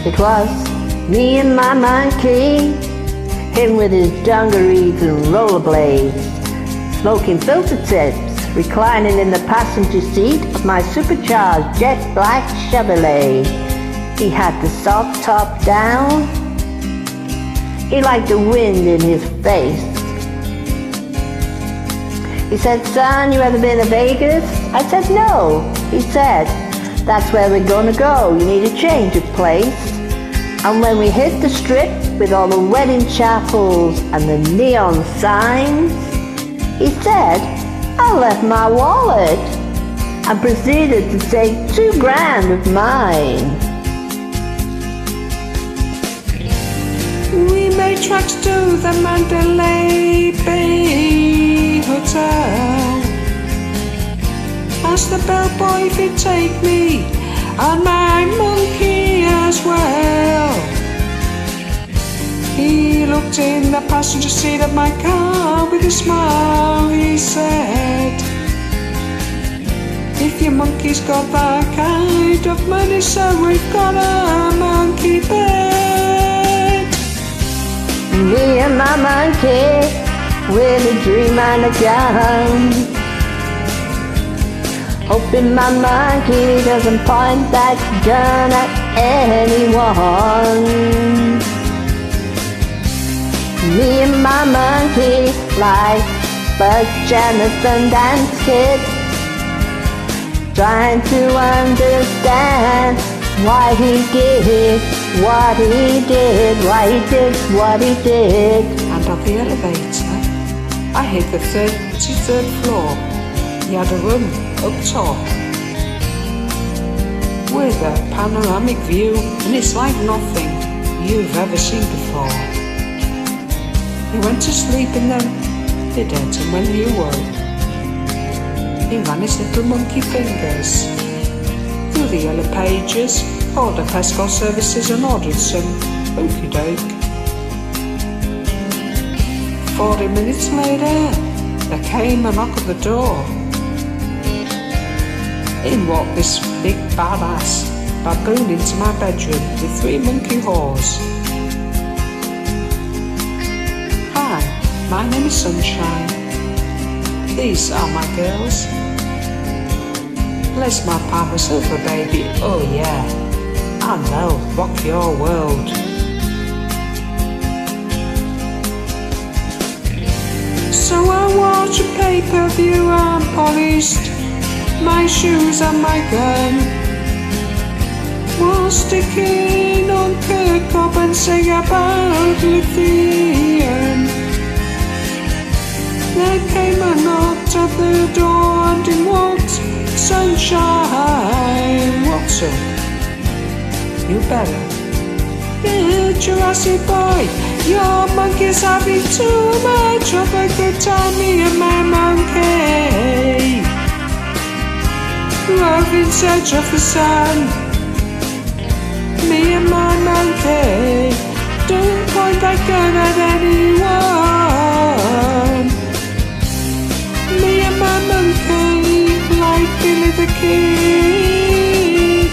It was me and my monkey, him with his dungarees and rollerblades, smoking filter tips, reclining in the passenger seat of my supercharged jet black Chevrolet. He had the soft top down. He liked the wind in his face. He said, "Son, you ever been to Vegas?" I said, "No." He said, "That's where we're gonna go. You need a change of place." And when we hit the strip with all the wedding chapels and the neon signs, he said, "I left my wallet," and proceeded to take $2,000 of mine. We made tracks to the Mandalay Bay Hotel. Asked the bellboy if he'd take me and my monkey as well. He looked in the passenger seat of my car with a smile. He said, "If your monkey's got that kind of money, so we've got a monkey bed." Me and my monkey with a dream and a gun, hoping my monkey doesn't point that gun at anyone. Me and my monkey like Bud Jonathan dance kid, trying to understand why he did what he did, why he did what he did. And on the elevator, I hit the 33rd floor. He had a room up top with a panoramic view, and it's like nothing you've ever seen before. He went to sleep in the bed, and when he woke, he ran his little monkey fingers through the yellow pages, called up escort services and ordered some okey doke. 40 minutes later, there came a knock at the door. In walked this big badass baboon into my bedroom with 3 monkey whores. "Hi, my name is Sunshine. These are my girls. Bless my partner Silver, baby. Oh yeah, and they'll rock your world." So I watched a pay-per-view and polished my shoes and my gun, while sticking on Kurt Cobain sing about lithium. There came a knock at the door and in walked Sunshine. "What's up? You better." "Yeah, Jurassic boy, your monkey's having too much of a good time, me and my monkey. Love in search of the sun. Me and my monkey don't point that gun at anyone. Me and my monkey like Billy the Kid,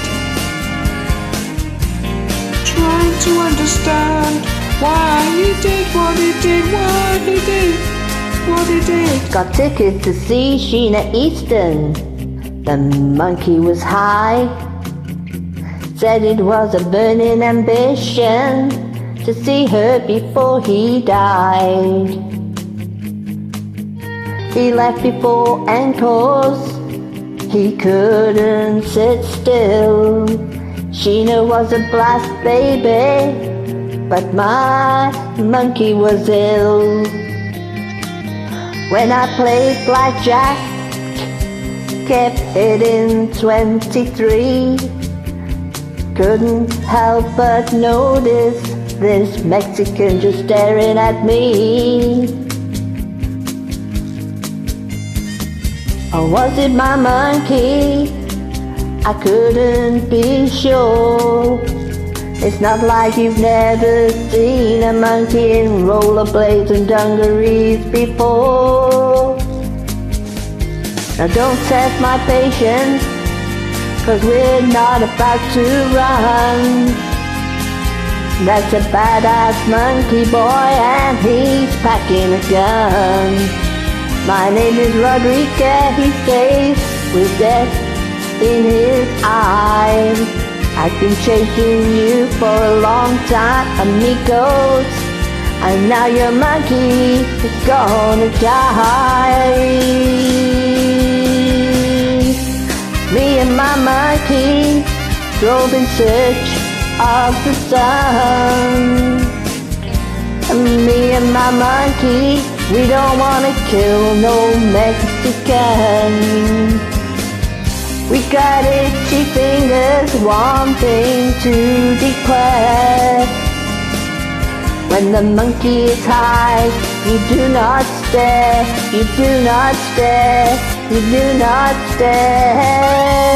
trying to understand why he did what he did, why he did what he did." Got tickets to see Sheena Easton. The monkey was high, said it was a burning ambition to see her before he died. He left before encores, he couldn't sit still. Sheena was a blast baby, but my monkey was ill. When I played blackjack, kept hitting 23. Couldn't help but notice this Mexican just staring at me. Or was it my monkey? I couldn't be sure. It's not like you've never seen a monkey in rollerblades and dungarees before. Now don't test my patience, 'cause we're not about to run. That's a badass monkey boy and he's packing a gun. My name is Rodriguez, he says, with death in his eyes. I've been chasing you for a long time, amigos, and now your monkey is gonna die. Me and my monkey drove in search of the sun. Me and my monkey, we don't wanna kill no Mexican. We got itchy fingers, one thing to declare. When the monkey is high, you do not stare, you do not stare, you do not stare.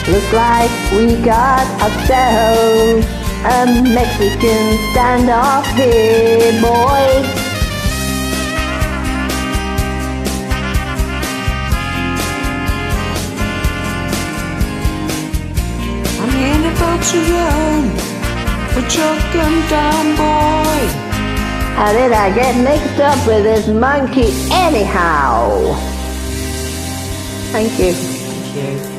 Looks like we got ourselves a Mexican standoff here, boy. I'm in about to run, but you're gun down, boy. How did I get mixed up with this monkey anyhow? Thank you. Thank you.